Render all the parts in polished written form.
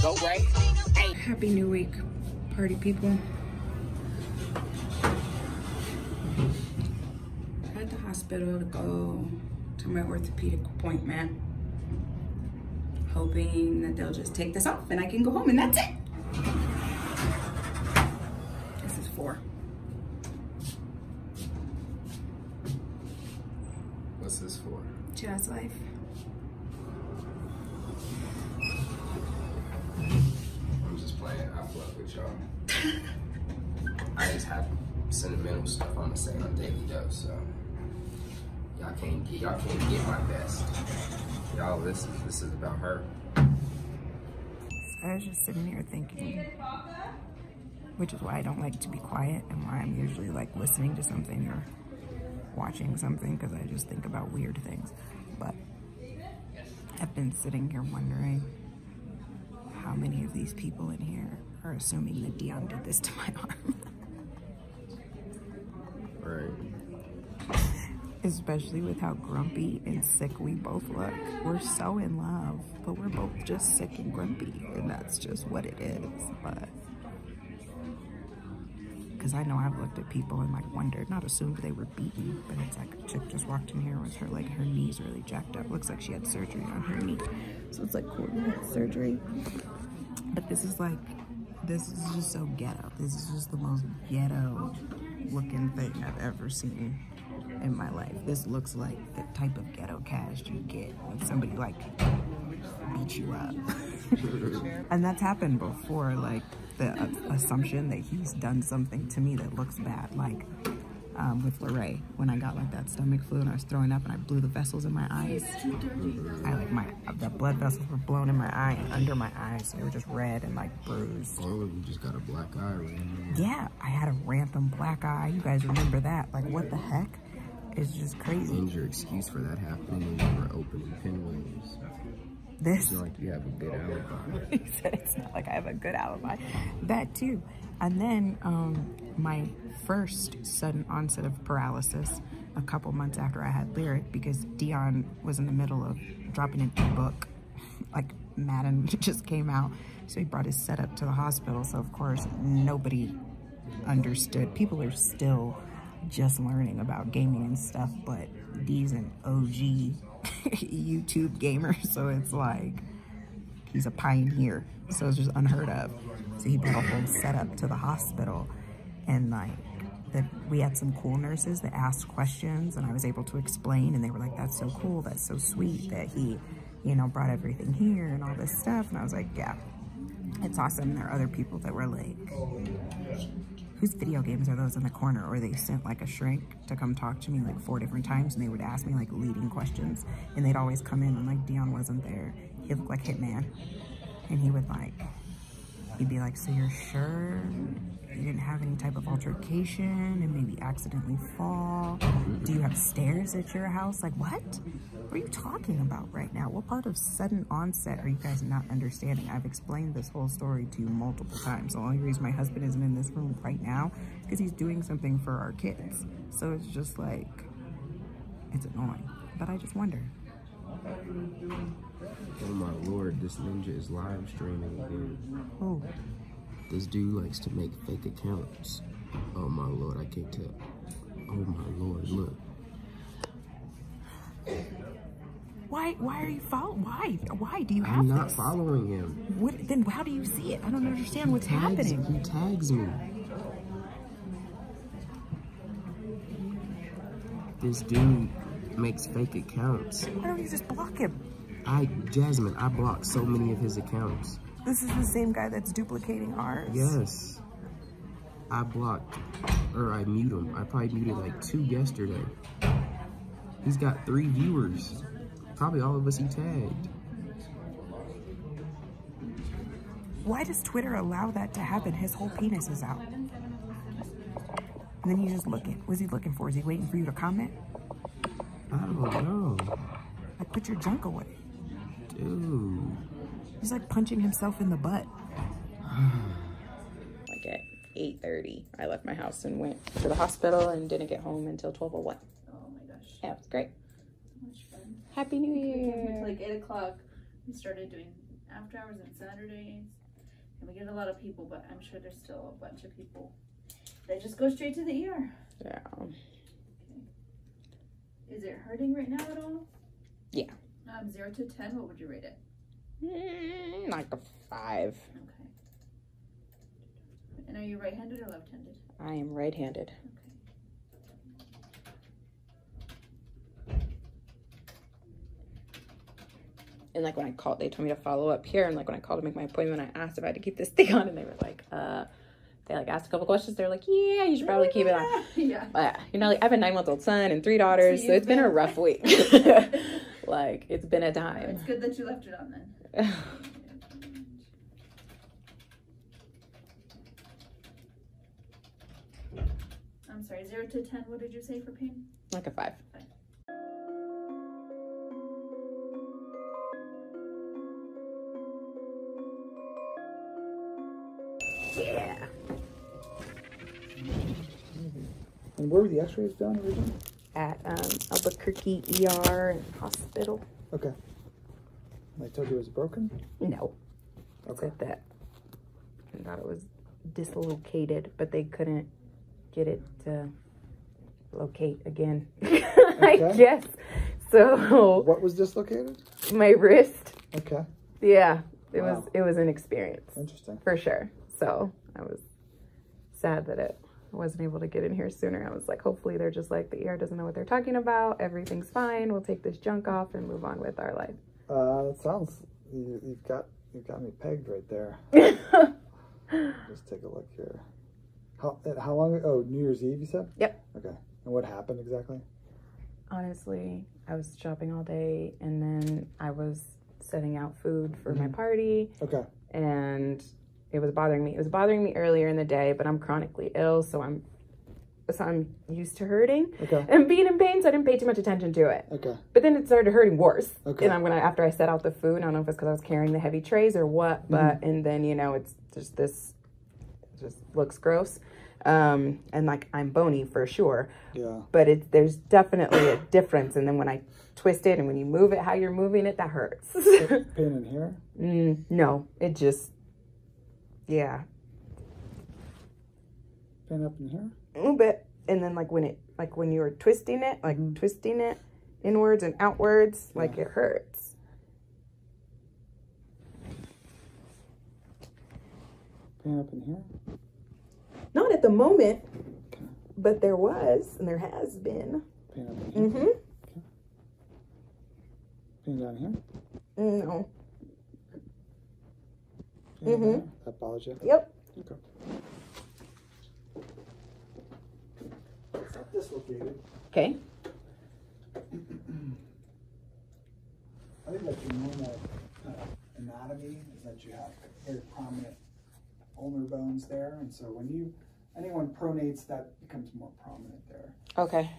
Go right. Hey. Happy New Week, party people. At the hospital to go to my orthopedic appointment, hoping that they'll just take this off and I can go home and that's it. This is 4. What's this for? JazLife. I'm just playing. I fuck with y'all. I just have sentimental stuff I'm gonna say on daily dose, so y'all can't get my best. Y'all, this is about her. I was just sitting here thinking, which is why I don't like to be quiet and why I'm usually like listening to something or watching something, because I just think about weird things. But I've been sitting here wondering how many of these people in here are assuming that Dion did this to my arm. Right. Especially with how grumpy and sick we both look. We're so in love, but we're both just sick and grumpy, and that's just what it is. But because I know I've looked at people and like wondered, not assumed they were beaten, but it's like a chick just walked in here with her like her knees really jacked up. Looks like she had surgery on her knee, so it's like coordinate surgery. But this is just so ghetto. This is just the most ghetto looking thing I've ever seen in my life. This looks like the type of ghetto cash you get when somebody like beat you up. And that's happened before, like the assumption that he's done something to me that looks bad, like with Lorraine, when I got like that stomach flu and I was throwing up and I blew the vessels in my eyes. The blood vessels were blown in my eye and under my eyes. They were just red and like bruised. Oh, you just got a black eye right now. Yeah, I had a rampant black eye. You guys remember that? Like, what the heck? It's just crazy. And your excuse for that happening when you were opening pinwheels. This. It's not like you have a good alibi. He said it's not like I have a good alibi. That too. And then my first sudden onset of paralysis a couple months after I had Lyric, because Dion was in the middle of dropping an ebook. Like Madden just came out. So he brought his setup to the hospital. So of course nobody understood. People are still just learning about gaming and stuff, but D's an OG YouTube gamer, so it's like he's a pioneer, so it's just unheard of. So he brought a whole setup to the hospital, and like we had some cool nurses that asked questions and I was able to explain, and they were like, that's so cool, that's so sweet that he, you know, brought everything here and all this stuff. And I was like, yeah, it's awesome. And there are other people that were like, whose video games are those in the corner? Or they sent like a shrink to come talk to me like 4 different times, and they would ask me like leading questions, and they'd always come in and like Dion wasn't there. He looked like Hitman, and he would like, he'd be like, so you're sure you didn't have any type of altercation and maybe accidentally fall? Do you have stairs at your house? Like, what? What are you talking about right now? What part of sudden onset are you guys not understanding? I've explained this whole story to you multiple times. The only reason my husband isn't in this room right now is because he's doing something for our kids. So it's just like, it's annoying. But I just wonder. Oh my lord, this ninja is live streaming again. Oh. This dude likes to make fake accounts. Oh my lord, I can't tell. Oh my lord, look. Why are you following? Why do you have I'm not this? following him. What, then how do you see it? I don't understand what's happening. He tags me. This dude makes fake accounts. Why don't you just block him? Jasmine, I blocked so many of his accounts. This is the same guy that's duplicating ours? Yes. I blocked, or I mute him. I probably muted like 2 yesterday. He's got 3 viewers. Probably all of us he tagged. Why does Twitter allow that to happen? His whole penis is out. And then he's just looking. What's he looking for? Is he waiting for you to comment? I don't know. Like, put your junk away. Dude. He's like punching himself in the butt. Like at 8:30, I left my house and went to the hospital and didn't get home until 12:01. Oh my gosh. Yeah, it was great. So much fun. Happy New Year. Like 8 o'clock, we started doing after hours and Saturdays. And we get a lot of people, but I'm sure there's still a bunch of people that just go straight to the ER. Yeah. Okay. Is it hurting right now at all? Yeah. 0 to 10, what would you rate it? Like a 5. Okay. And are you right-handed or left-handed? I am right-handed. Okay. And like when I called, they told me to follow up here. And like when I called to make my appointment, I asked if I had to keep this thing on, and they were like, they like asked a couple questions. They're like, yeah, you should probably keep it on. Yeah. You know, like I have a 9-month-old son and 3 daughters, so it's been a rough week. Like it's been a time. It's good that you left it on then. I'm sorry, 0 to 10, what did you say for pain? Like a 5. 5. Yeah. And where were the x-rays done originally? At Albuquerque ER and hospital. Okay. They told you it was broken? No. Okay. Said that. I thought it was dislocated, but they couldn't get it to locate again. I guess. So What was dislocated? my wrist. Okay. Yeah. It Wow. was an experience. Interesting. For sure. So I was sad that it wasn't able to get in here sooner. I was like, hopefully they're just like, the ER doesn't know what they're talking about. Everything's fine. We'll take this junk off and move on with our life. That sounds, you've got me pegged right there. Just take a look here. How long, oh, New Year's Eve you said? Yep. Okay. And what happened exactly? Honestly, I was shopping all day, and then I was setting out food for my party. Okay. And it was bothering me. It was bothering me earlier in the day, but I'm chronically ill, so I'm used to hurting and being in pain, so I didn't pay too much attention to it. Okay. But then it started hurting worse. Okay. And after I set out the food, I don't know if it's because I was carrying the heavy trays or what, but and then it's just this, it just looks gross. And like I'm bony for sure. Yeah. But there's definitely a difference. And then when I twist it and when you move it, how you're moving it, that hurts. Pain in here? No, it just, yeah. Pain up in here? A little bit. And then when you were twisting it, twisting it inwards and outwards, like it hurts. Pain up in here? Not at the moment, but there was, and there has been. Pain up in here? Mm-hmm. Okay. Pain down here? No. Pain down here? That bothers you? Yep. Okay. It's not dislocated. Okay. I think that your normal anatomy is that you have very prominent ulnar bones there, and so when anyone pronates, that becomes more prominent there. Okay.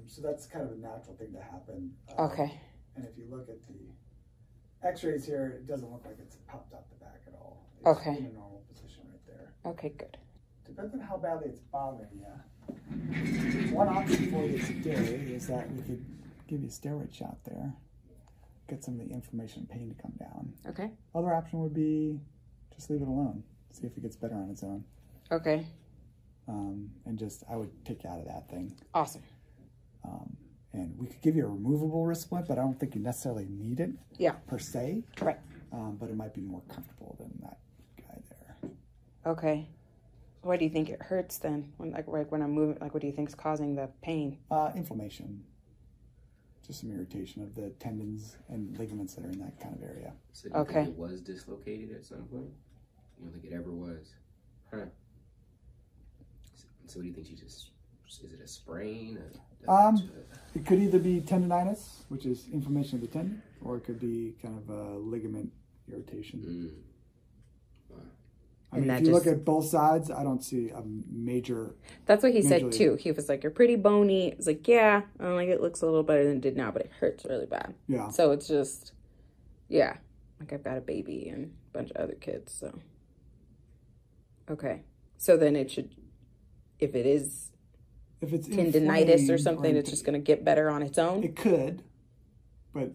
So that's kind of a natural thing to happen. Okay. And if you look at the x-rays here, it doesn't look like it's popped out the back at all. It's Okay. in a normal position right there. Okay, good. Depends on how badly it's bothering you. One option for you today is that we could give you a steroid shot there, get some of the inflammation and pain to come down. Okay. Other option would be just leave it alone, see if it gets better on its own. Okay. And I would take you out of that thing. Awesome. And we could give you a removable wrist splint, but I don't think you necessarily need it. Yeah. Per se. Right. But it might be more comfortable than that guy there. Okay. Why do you think it hurts then? When I'm moving, what do you think is causing the pain? Inflammation. Just some irritation of the tendons and ligaments that are in that kind of area. So do you think it was dislocated at some point? You don't think it ever was? Huh. So what do you think is it a sprain? It could either be tendonitis, which is inflammation of the tendon, or it could be kind of a ligament irritation. Wow. I mean, if you look at both sides, I don't see a major... That's what he said too. He was like, you're pretty bony. It's like, yeah, I'm like, it looks a little better than it did now, but it hurts really bad. Yeah. So it's just, yeah. Like I've got a baby and a bunch of other kids, so. Okay. So then it should, if it's tendinitis or something, it's just going to get better on its own? It could, but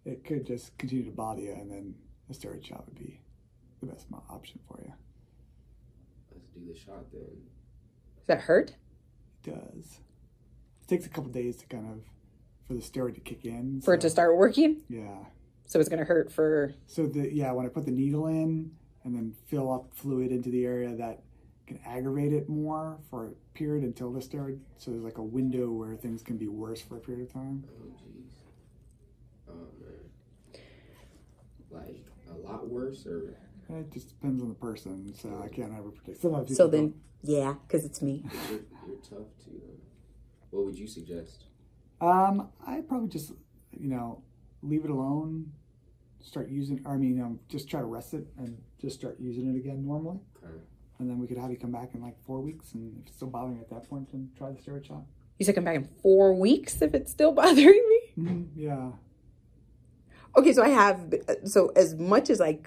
it could just continue to bother you, and then a steroid shot would be the best option for you. Let's do the shot then. Does that hurt? It does. It takes a couple days to for the steroid to kick in. For it to start working? Yeah. So it's going to hurt for... So when I put the needle in and then fill up fluid into the area that can aggravate it more for a period until the steroid. So there's like a window where things can be worse for a period of time. Oh, jeez. Oh, man. Like, a lot worse, or? It just depends on the person, so I can't ever predict. Sometimes So then, yeah, because it's me. You're tough, too. What would you suggest? I'd probably just, leave it alone. Just try to rest it and just start using it again normally. Okay. And then we could have you come back in like 4 weeks, and if it's still bothering you at that point, then try the steroid shot. You said come back in 4 weeks if it's still bothering me? Mm-hmm. Yeah. Okay, so as much as I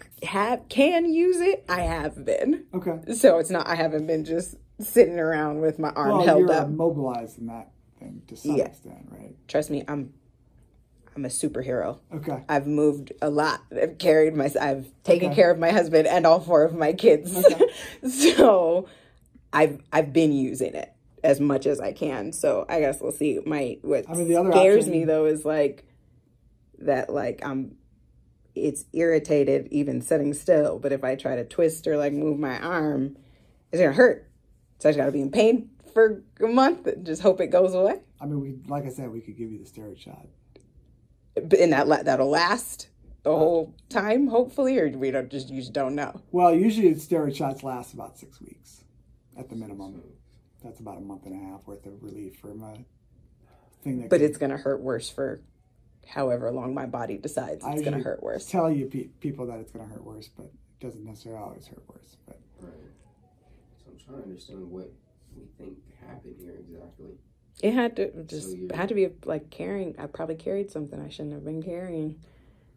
can use it, I have been. Okay. So it's not, I haven't been just sitting around with my arm held you're up. mobilized in that thing to some extent, right? Trust me, I'm a superhero. Okay. I've moved a lot. I've taken care of my husband and all 4 of my kids. Okay. So I've been using it as much as I can. So I guess we'll see. The other scares me though is it's irritated even sitting still. But if I try to twist or move my arm, it's gonna hurt. So I just gotta be in pain for a month and just hope it goes away. Like I said, we could give you the steroid shot. And that'll last the whole time, hopefully, or you just don't know. Well, usually steroid shots last about 6 weeks at the minimum. That's about a month and a half worth of relief from a thing that. But it's gonna hurt worse for however long my body decides it's gonna hurt worse. Tell you people that it's gonna hurt worse, but it doesn't necessarily always hurt worse. But right. So I'm trying to understand what we think happened here exactly. It had to be carrying. I probably carried something I shouldn't have been carrying.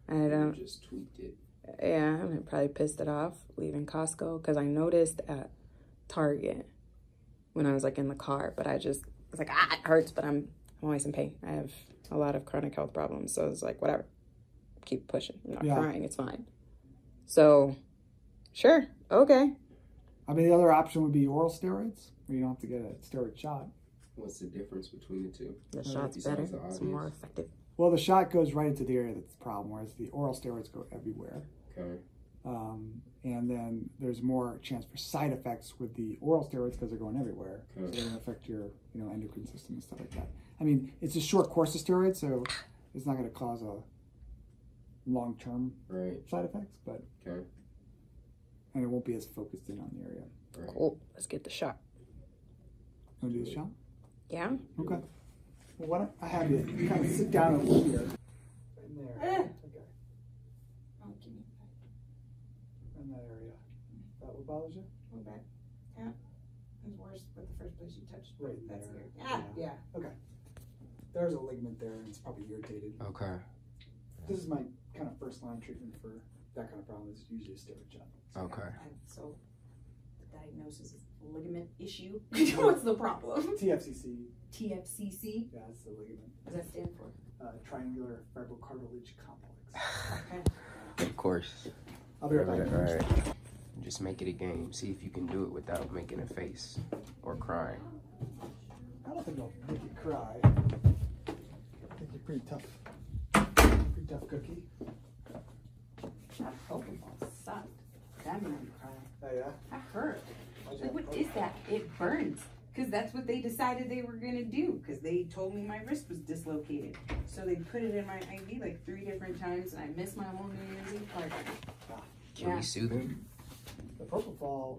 I don't. Just tweaked it. Yeah, I probably pissed it off leaving Costco because I noticed at Target when I was in the car, but I was it hurts, but I'm always in pain. I have a lot of chronic health problems, so it's whatever. Keep pushing. I'm not crying. It's fine. So, sure, okay. The other option would be oral steroids, where you don't have to get a steroid shot. What's the difference between the two? The shot's better. It's more effective. Well, the shot goes right into the area that's the problem, whereas the oral steroids go everywhere. Okay. And then there's more chance for side effects with the oral steroids because they're going everywhere. Okay. So they're going to affect your, endocrine system and stuff like that. It's a short course of steroids, so it's not going to cause a long-term side effects, but and it won't be as focused in on the area. Right. Cool. Let's get the shot. Want to do the shot? Yeah. Okay. Well, why don't I have you kind of sit down over here? In there. Okay. Oh, give me In that area. That what bothers you? a little bit. Yeah. It's worse with the first place you touched. Right there. That's weird. Yeah. Okay. There's a ligament there, and it's probably irritated. Okay. This is my kind of first line treatment for that kind of problem. It's usually a steroid shot. Okay. So the diagnosis is ligament issue. What's the problem? TFCC. TFCC? Yeah, that's the ligament. What does that stand for? Triangular fibrocartilage complex. Okay. Of course. I'll be right back. All right. Just make it a game. See if you can do it without making a face or crying. I don't think I'll make you cry. I think you're pretty tough. Pretty tough cookie. That Pokeball sucked. That made me cry. Oh, yeah? That hurt. What is that? It burns. Because that's what they decided they were going to do. Because they told me my wrist was dislocated. So they put it in my IV 3 different times. And I missed my whole New Year's Eve party. Can we sue them? The propofol,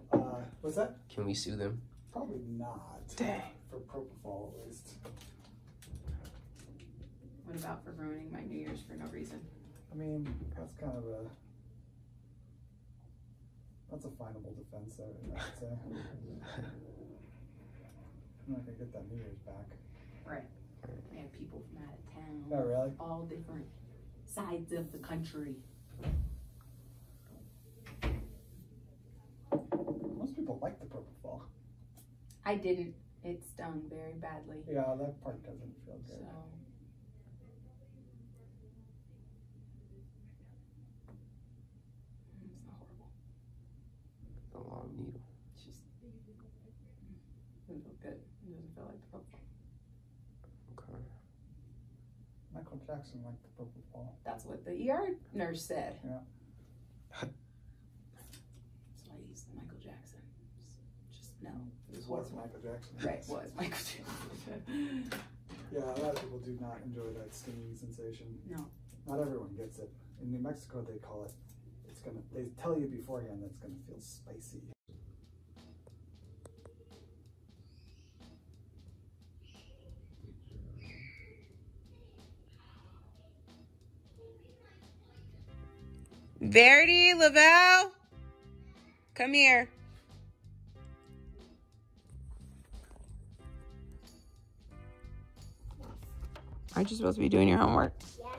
what's that? Can we sue them? Probably not. Dang. For propofol, at least. What about for ruining my New Year's for no reason? That's kind of that's a finable defense, I would say. I'm not going to get that New Year's back. Right. I have people from out of town. Oh, really? All different sides of the country. Most people like the propofol. I didn't. It stung very badly. Yeah, that part doesn't feel good. So. a long needle. Just doesn't feel good. It doesn't feel like the purple. Okay. Michael Jackson liked the purple ball. That's what the ER nurse said. Yeah. That's why he's Michael Jackson. Just no. It was Michael Jackson. Right, was Michael Jackson. Yeah, a lot of people do not enjoy that stinging sensation. No. Not everyone gets it. In New Mexico, they call it, they tell you beforehand that it's gonna feel spicy. Verity, Lavelle, come here. Aren't you supposed to be doing your homework? Yeah.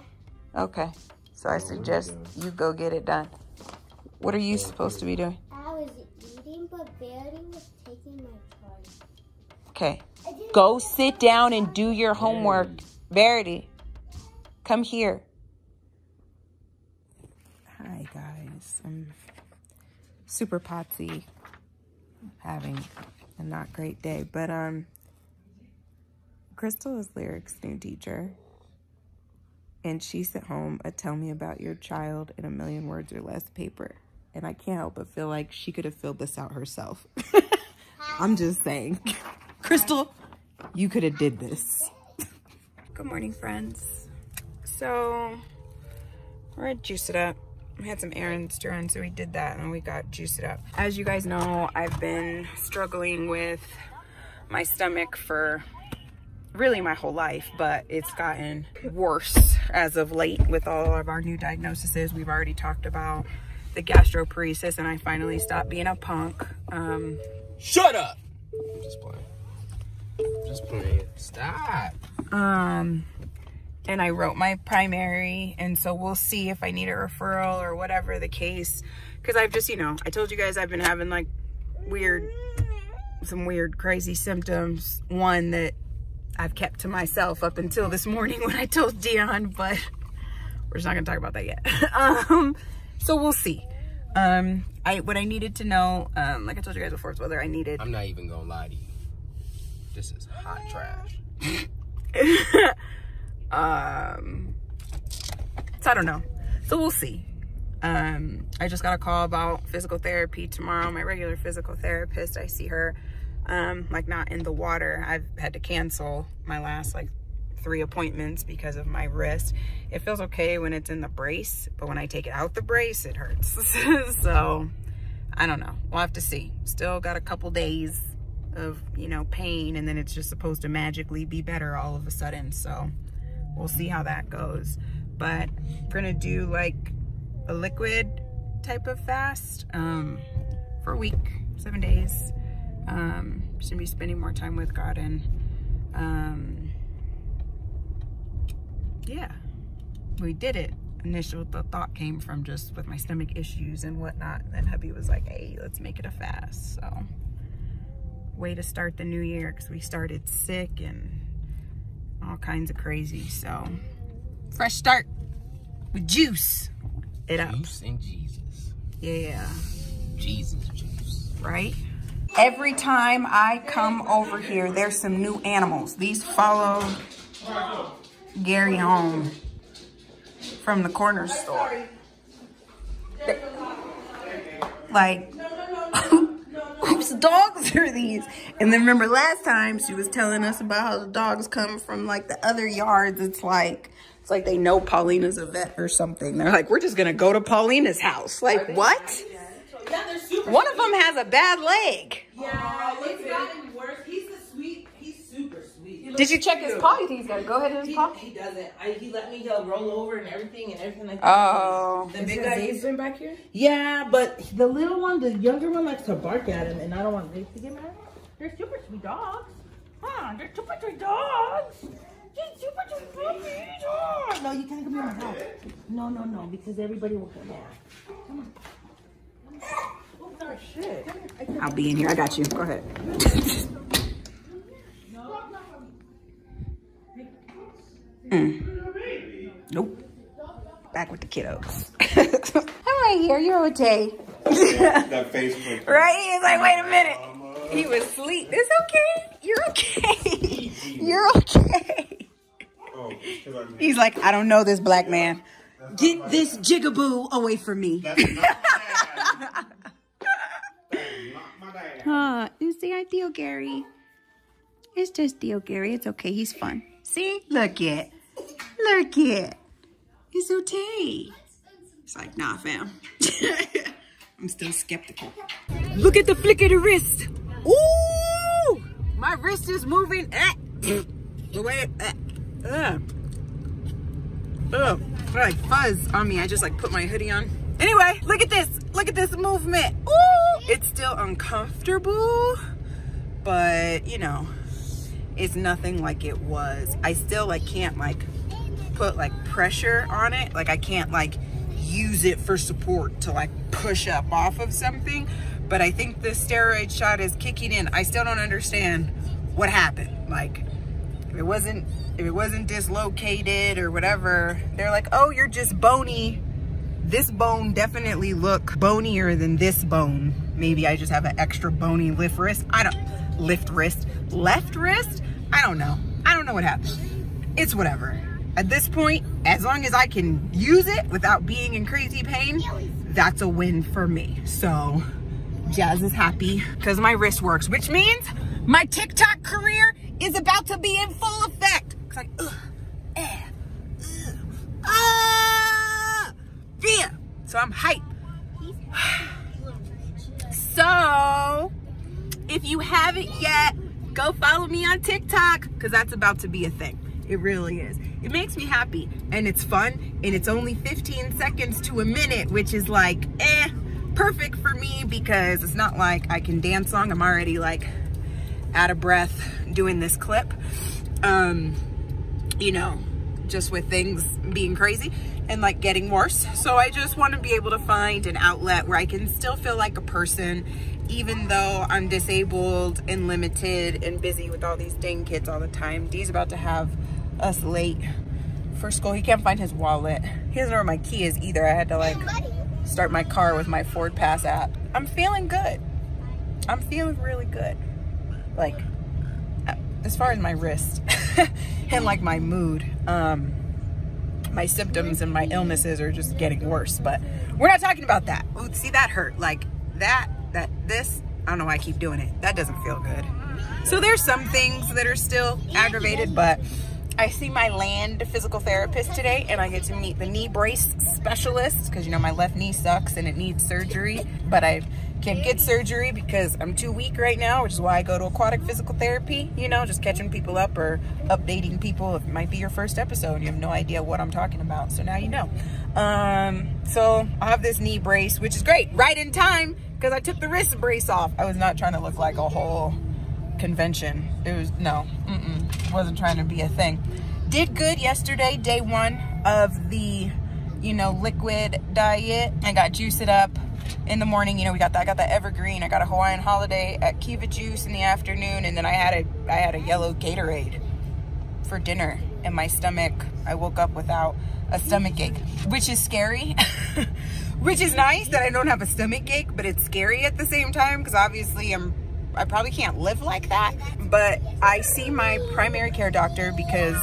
Okay. So I suggest you go get it done. What are you supposed to be doing? I was eating, but Verity was taking my turn. Okay. Go sit down and do your homework. Verity, come here. Hi, guys. I'm super potsy, having a not great day. But, Crystal is Lyric's new teacher. And she sent home a tell me about your child in a million words or less paper. And I can't help but feel like she could have filled this out herself. I'm just saying. Crystal, you could have did this. Good morning, friends. So, we're at Juice It Up. We had some errands to run, so we did that and we got Juice It Up. As you guys know, I've been struggling with my stomach for really my whole life, but it's gotten worse as of late with all of our new diagnoses. We've already talked about the gastroparesis, and I finally stopped being a punk. Shut up! I'm just playing. Just playing. Stop. And I wrote my primary, and so we'll see if I need a referral or whatever the case. Because I've just, you know, I told you guys I've been having like some weird, crazy symptoms. One that I've kept to myself up until this morning when I told Dion, but we're just not gonna talk about that yet. So we'll see. What I needed to know, like I told you guys before, it's whether I needed. I'm not even gonna lie to you. This is hot trash. So I don't know. So we'll see. I just got a call about physical therapy tomorrow. My regular physical therapist, I see her, like not in the water. I've had to cancel my last like 3 appointments because of my wrist. It feels okay when it's in the brace, but when I take it out the brace, it hurts. So I don't know. We'll have to see. Still got a couple days of, you know, pain, and then it's just supposed to magically be better all of a sudden. So we'll see how that goes. But we're gonna do like a liquid type of fast for a week, 7 days. Just gonna be spending more time with God, and yeah, we did it. Initial thought came from just with my stomach issues and whatnot. And then hubby was like, hey, let's make it a fast. So way to start the new year, because we started sick and all kinds of crazy. So fresh start with Juice It Up. Juice and Jesus. Yeah. Jesus juice. Right? Every time I come over here, there's some new animals. These follow Gary home from the corner store. Like, whose dogs are these? And then remember last time she was telling us about how the dogs come from like the other yards. It's like they know Paulina's a vet or something. They're like, we're just gonna go to Paulina's house. Like, what? Yeah, they're super. One of them has a bad leg. Yeah, it's gotten worse. He's super sweet. Did you check his paw? You think he's got to go ahead in his paw? He doesn't. He let me roll over and everything like that. Oh. The big guy. He's been back here? Yeah, but the little one, the younger one, likes to bark at him, and I don't want Nick to get mad. They're super sweet dogs. Huh? They're super sweet dogs. They're super sweet puppies. Oh. No, you can't come in my house. No, because everybody will get mad. Come on. Oh, shit. I'll be in here. I got you. Go ahead. Nope. Back with the kiddos. All right, here. You're okay. That face. Right? He was like, wait a minute. He was asleep. It's okay. You're okay. You're okay. He's like, I don't know this black man. Get this jigaboo away from me. That's not my dad. You see, I deal Gary. It's just deal Gary. It's okay. He's fun. See? Look it. Look it. It's okay. It's like, nah, fam. I'm still skeptical. Look at the flick of the wrist. Ooh! My wrist is moving. The way like fuzz on me. I just like put my hoodie on. Anyway, look at this. Look at this movement. Ooh! It's still uncomfortable, but you know, it's nothing like it was. I still like can't like put like pressure on it. Like I can't like use it for support to like push up off of something. But I think the steroid shot is kicking in. I still don't understand what happened. Like if it wasn't dislocated or whatever, they're like, oh, you're just bony. This bone definitely look bonier than this bone. Maybe I just have an extra bony left wrist. I don't know. I don't know what happened. It's whatever. At this point, as long as I can use it without being in crazy pain, that's a win for me. So Jazz is happy because my wrist works, which means my TikTok career is about to be in full effect. It's like, yeah. So I'm hyped. So if you haven't yet, go follow me on TikTok because that's about to be a thing. It really is. It makes me happy and it's fun and it's only 15 seconds to a minute, which is like, perfect for me because it's not like I can dance song. I'm already like out of breath doing this clip. You know, just with things being crazy and like getting worse. So I just want to be able to find an outlet where I can still feel like a person, even though I'm disabled and limited and busy with all these dang kids all the time. Dee's about to have us late for school. He can't find his wallet. He doesn't know where my key is either. I had to like start my car with my Ford Pass app. I'm feeling good. I'm feeling really good. Like, as far as my wrist and like my mood, my symptoms and my illnesses are just getting worse, but we're not talking about that. Ooh, see, that hurt. Like this, I don't know why I keep doing it. That doesn't feel good. So there's some things that are still aggravated, but I see my land physical therapist today and I get to meet the knee brace specialist because, you know, my left knee sucks and it needs surgery, but I can't get surgery because I'm too weak right now, which is why I go to aquatic physical therapy, you know, just catching people up or updating people. If it might be your first episode and you have no idea what I'm talking about, so now you know. So I have this knee brace, which is great, right in time because I took the wrist brace off. I was not trying to look like a whole convention. It was, no, wasn't trying to be a thing. Did good yesterday, day 1 of the, you know, liquid diet. I got Juice It Up in the morning. You know, I got that Evergreen. I got a Hawaiian Holiday at Kiva Juice in the afternoon, and then I had a yellow Gatorade for dinner. And my stomach, I woke up without a stomach ache, which is scary. Which is nice that I don't have a stomach ache, but it's scary at the same time because obviously I probably can't live like that. But I see my primary care doctor because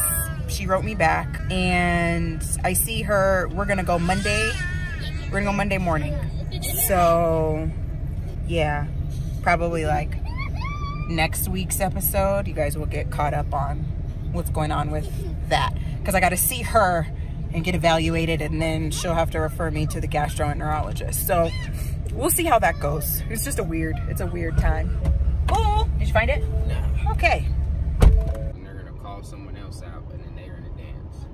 she wrote me back, and I see her. We're gonna go Monday. We're gonna go Monday morning. So yeah, probably like next week's episode, you guys will get caught up on what's going on with that because I got to see her and get evaluated, and then she'll have to refer me to the gastroenterologist. So we'll see how that goes. It's just it's a weird time. Oh, did you find it? No. Okay. And they're gonna call someone else out, and then they're gonna dance.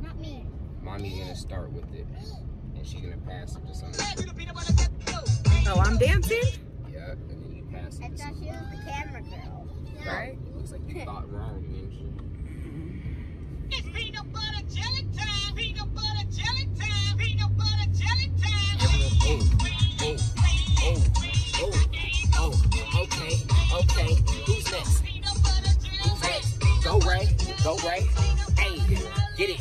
Not me. Mommy's gonna start with it, and she's gonna pass it to someone. Oh, I'm dancing? Yeah, and then you pass it I to thought she someone. was the camera girl. Right? It looks like you thought wrong, didn't you? It's peanut butter jelly time. Peanut butter jelly time. Peanut butter jelly time. Okay. Who's next? Who's next? Go Ray. Hey, get it.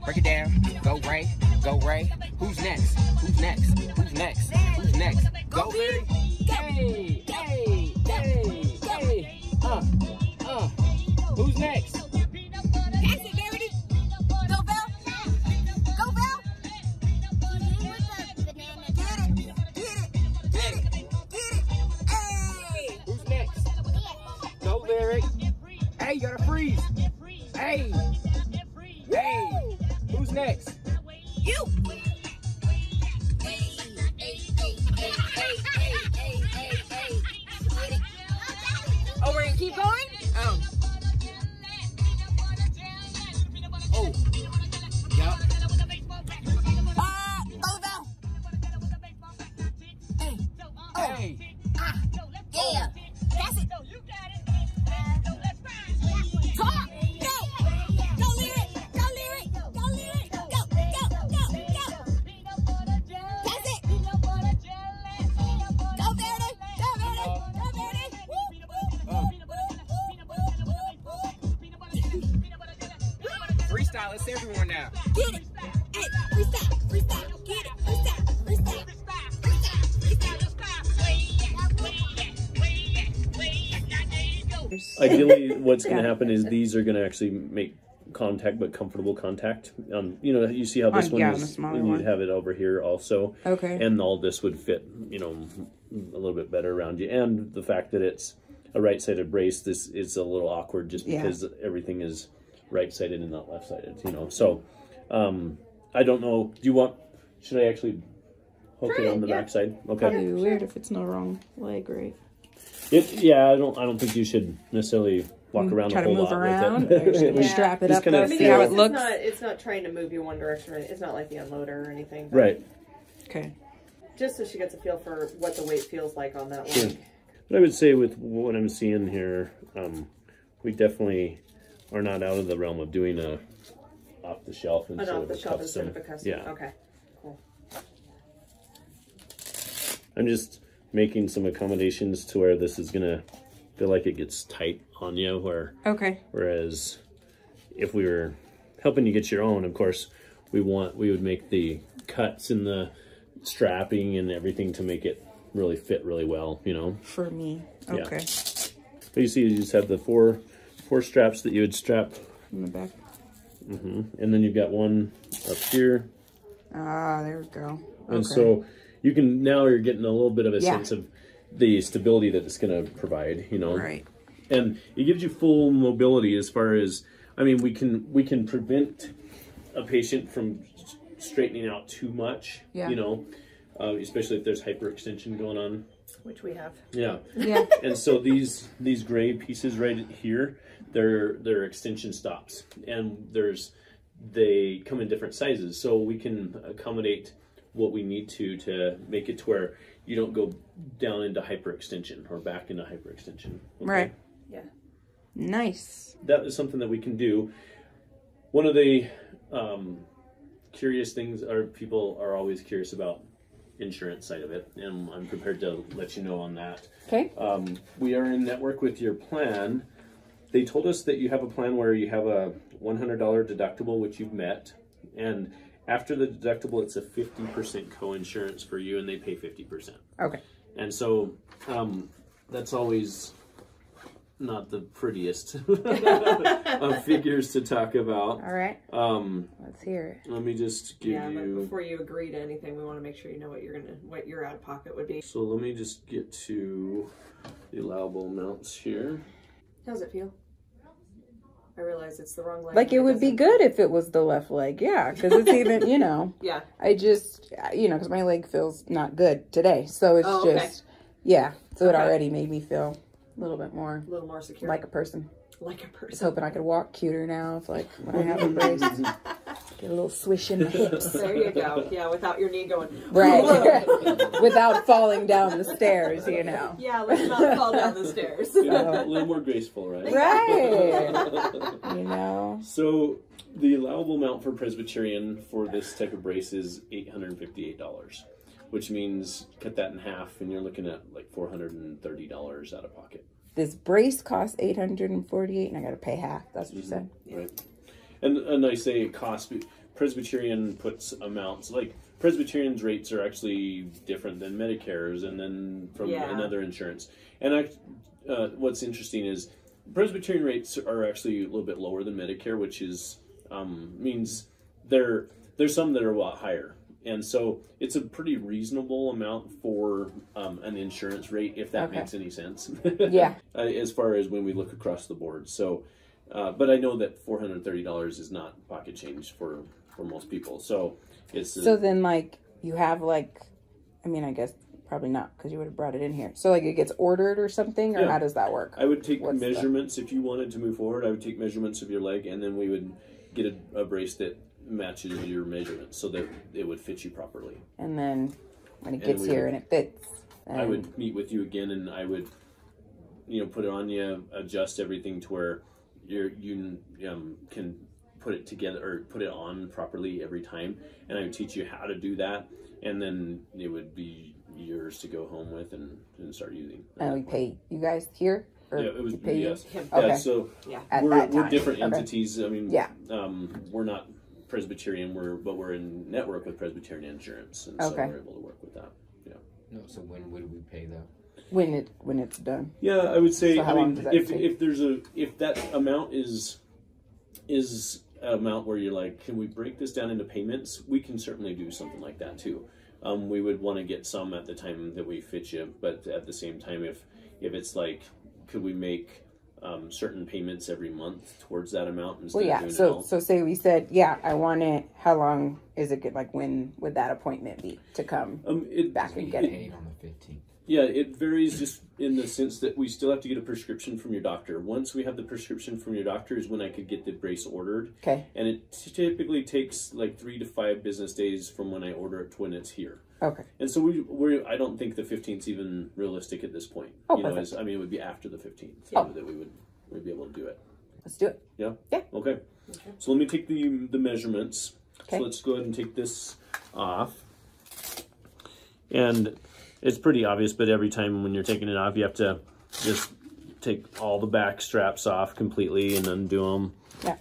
Break it down. Go Ray. Go Ray. Who's next? Who's next? Who's next? Who's next? Go Larry. Hey, hey, hey, hey. Who's next? Pass it, Verity. Go, Belle. Go, Belle. Get it. Hey. Who's next? Go Larry. Hey, you gotta freeze. Hey. Hey. Who's next? You. Oh, we're gonna keep going? Oh. Oh. Yup. Bell. Hey. Hey. Yeah. That's it. Talk. Go, Lyric. Go, Lyric. Go, Lyric. Go. That's it. Go, Verity. Go, Verity. Freestyle. It's everyone now. Get it. Hey, freestyle. Get it. Freestyle. Ideally, what's going to happen is these are going to actually make contact, but comfortable contact. You know, you see how this one is, and you'd have it over here also. Okay. And all this would fit, you know, a little bit better around you. And the fact that it's a right-sided brace, this is a little awkward just because everything is right-sided and not left-sided, you know. So, I don't know. Should I actually hook it on the back side? Okay. Probably weird if it's no wrong leg, right? Yeah, I don't think you should necessarily walk around Try a to whole move lot around. with it. Strap it Just up, kinda though, see how it looks. It's not trying to move you one direction. It's not like the unloader or anything. Right. Okay. Just so she gets a feel for what the weight feels like on that Sure. leg. But I would say with what I'm seeing here, we definitely are not out of the realm of doing a off-the-shelf instead of a custom. Yeah. Okay. Cool. I'm just making some accommodations to where this is gonna feel like it gets tight on you, whereas if we were helping you get your own, of course, we would make the cuts in the strapping and everything to make it really fit really well, you know. For me. Okay. Yeah. But you see, you just have the four straps that you would strap in the back. And then you've got one up here. Ah, there we go. Okay. And so you can, now you're getting a little bit of a sense of the stability that it's going to provide, you know. Right. And it gives you full mobility as far as, I mean, we can prevent a patient from straightening out too much, you know, especially if there's hyperextension going on. Which we have. Yeah. Yeah. And so these gray pieces right here, they're extension stops, and they come in different sizes, so we can accommodate what we need to make it to where you don't go down into hyperextension or back into hyperextension. Okay? Right. Yeah. Nice. That is something that we can do. One of the curious things people are always curious about insurance side of it, and I'm prepared to let you know on that. Okay. We are in network with your plan. They told us that you have a plan where you have a $100 deductible, which you've met, and after the deductible, it's a 50% co-insurance for you, and they pay 50%. Okay. And so that's always not the prettiest of figures to talk about. All right. Let's hear it. Let me just give but you. before you agree to anything, we want to make sure you know what your out of pocket would be. So let me just get to the allowable amounts here. How's it feel? I realize it's the wrong leg. Like it would be good if it was the left leg, yeah, because it's even, you know. Yeah. I just, you know, because my leg feels not good today, so it's just, yeah. So it already made me feel a little bit more, secure, like a person. Like a person. I was hoping I could walk cuter now, if like when I have a brace, get a little swish in the hips. There you go. Yeah, without your knee going. Right. Without falling down the stairs, you know. Yeah, let's not fall down the stairs. Yeah, a little more graceful, right? Right. You know. So the allowable amount for Presbyterian for this type of brace is $858, which means cut that in half, and you're looking at like $430 out of pocket. This brace costs $848, and I got to pay half. That's what you said. Right. And I say it costs. Presbyterian puts amounts, like Presbyterian's rates are actually different than Medicare's and then from another insurance. And what's interesting is Presbyterian rates are actually a little bit lower than Medicare, which is means there's some that are a lot higher. And so it's a pretty reasonable amount for an insurance rate, if that makes any sense. Yeah. As far as when we look across the board. So, but I know that $430 is not pocket change for most people. So it's... So then, like, you have, like, I mean, I guess probably not because you would have brought it in here. So, like, it gets ordered or something, or how does that work? I would take measurements if you wanted to move forward. I would take measurements of your leg, and then we would get a brace that matches your measurements so that it would fit you properly. And then when it gets here and it fits, I would meet with you again, and I would, put it on you, adjust everything to where you can put it together or put it on properly every time, and I would teach you how to do that, and then it would be yours to go home with and start using. And we pay you guys here? Or it was pay yes. You? Okay. Yeah, so we're different entities. I mean, we're not Presbyterian, but we're in network with Presbyterian Insurance, and so we're able to work with that. Yeah. No, so when would we pay that? When it's done. Yeah, I would say. So I mean, if that amount is an amount where you're like, can we break this down into payments? We can certainly do something like that too. We would want to get some at the time that we fit you, but at the same time, if it's like, could we make certain payments every month towards that amount instead of doing it all? So say we said, I want it. How long is it good? Like, when would that appointment be to come back and get it? On the 15th. Yeah, it varies just in the sense that we still have to get a prescription from your doctor. Once we have the prescription from your doctor is when I could get the brace ordered. Okay. And it typically takes like 3 to 5 business days from when I order it to when it's here. Okay. And so I don't think the 15th is even realistic at this point. Oh, perfect. It would be after the 15th that we'd be able to do it. Let's do it. Yeah? Yeah. Okay. So let me take the measurements. Okay. So let's go ahead and take this off. And it's pretty obvious, but every time when you're taking it off, you have to just take all the back straps off completely and undo them. Yeah.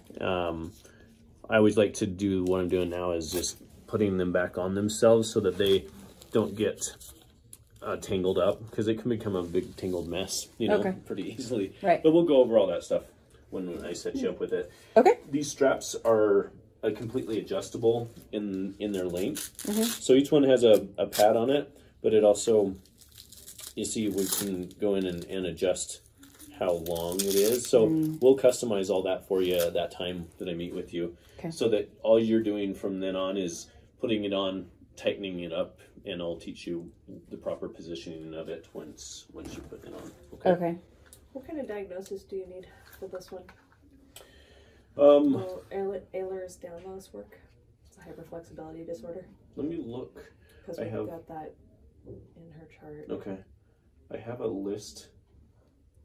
I always like to do what I'm doing now is just putting them back on themselves so that they don't get tangled up, because it can become a big tangled mess, pretty easily. Right. But we'll go over all that stuff when I set you up with it. Okay. These straps are completely adjustable in their length. So each one has a pad on it. But it also, you see, we can go in and adjust how long it is. So we'll customize all that for you at that time that I meet with you. Okay. So that all you're doing from then on is putting it on, tightening it up, and I'll teach you the proper positioning of it once you put it on. Okay. Okay. What kind of diagnosis do you need for this one? Will Ehlers-Danlos work? It's a hyperflexibility disorder. Let me look. Because we got that in her chart. Okay. I have a list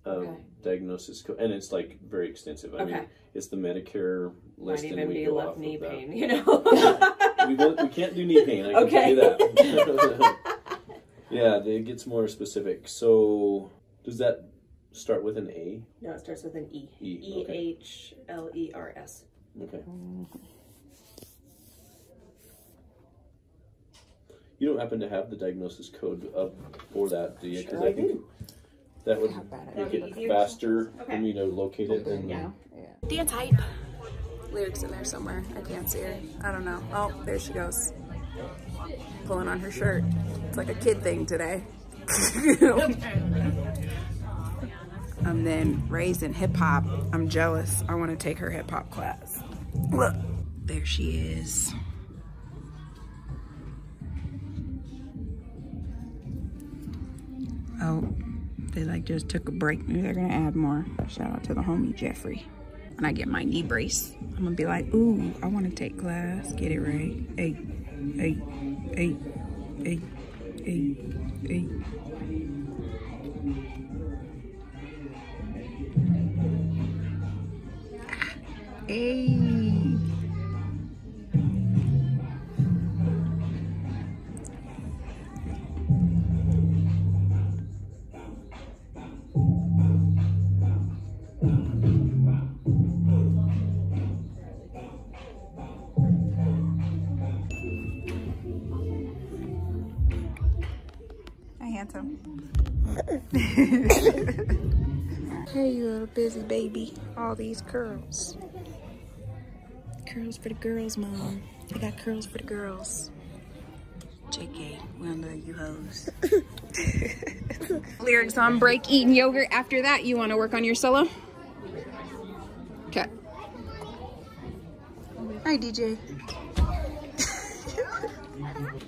of diagnosis and it's like very extensive. I mean, it's the Medicare list. Might even be left knee pain, we can't do knee pain, I can tell you that. Yeah, it gets more specific. So does that start with an A? No, it starts with an E. E-H-L-E-R-S. Okay. You don't happen to have the diagnosis code for that, do you? Because I think that would make it faster for me to locate it. Yeah. Dion type. Lyrics in there somewhere. I can't see her. I don't know. Oh, there she goes. Pulling on her shirt. It's like a kid thing today. I'm then raised in hip hop. I'm jealous. I want to take her hip hop class. Look, there she is. Oh, they like just took a break. Maybe they're gonna add more. Shout out to the homie Jeffrey. When I get my knee brace, I'm gonna be like, ooh, I wanna take class. Get it right. Hey, hey, hey, hey, hey, hey. Hey. Hey, you little busy baby. All these curls. Curls for the girls, Mom. I got curls for the girls. JK, we don't know you hoes. Lyrics on break, eating yogurt. After that, you want to work on your solo? Okay. Hi, DJ.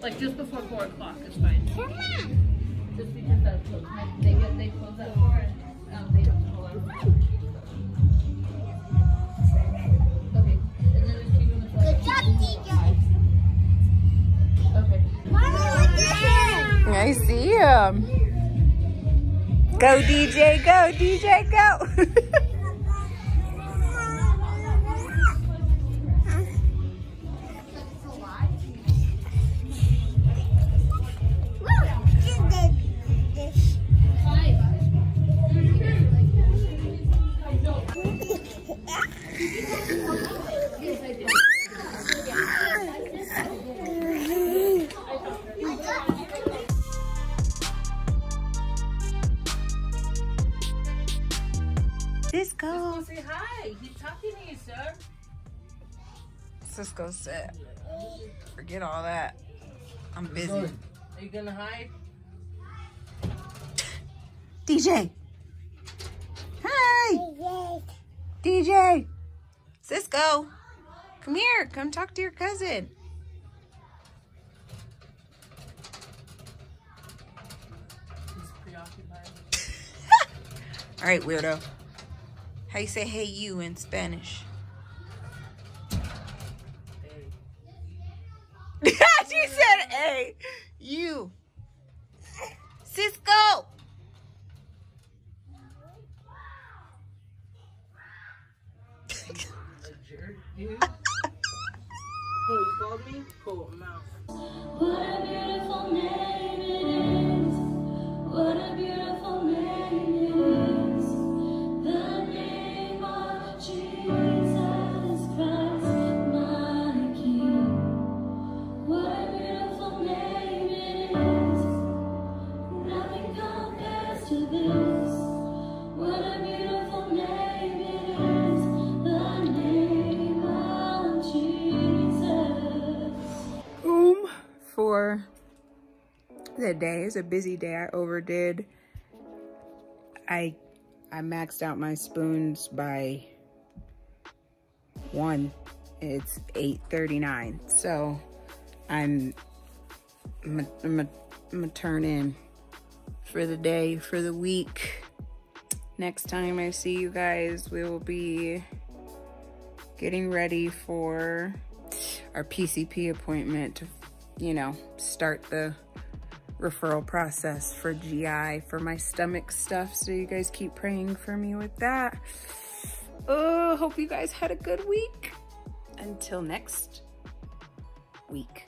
Like just before 4 o'clock is fine. Just because that's close. They close at 4 and they don't hold on. Okay. And then just keep them in the Good job, DJ. Okay. I see him. Go, DJ, go, DJ, go. Cisco. Say hi. He's talking to you, sir. Cisco said, forget all that. I'm busy. Are you gonna hide? DJ. Hi. DJ. Cisco. Come here. Come talk to your cousin. He's preoccupied. All right, weirdo. How you say hey you in Spanish? Hey. She said hey you. Cisco. A jerk, dude. Oh, you called me? Cool, mouth. What a beautiful name it is. What a beautiful name it is. The name of Jesus Christ, my King. What a beautiful name it is. Nothing compares to this. What a beautiful name it is. The name of Jesus. For the day. It's a busy day. I overdid. I maxed out my spoons by 1. It's 8:39. So I'm gonna turn in for the day, for the week. Next time I see you guys, we will be getting ready for our PCP appointment to, you know, start the referral process for GI for my stomach stuff. So you guys keep praying for me with that. Hope you guys had a good week. Until next week.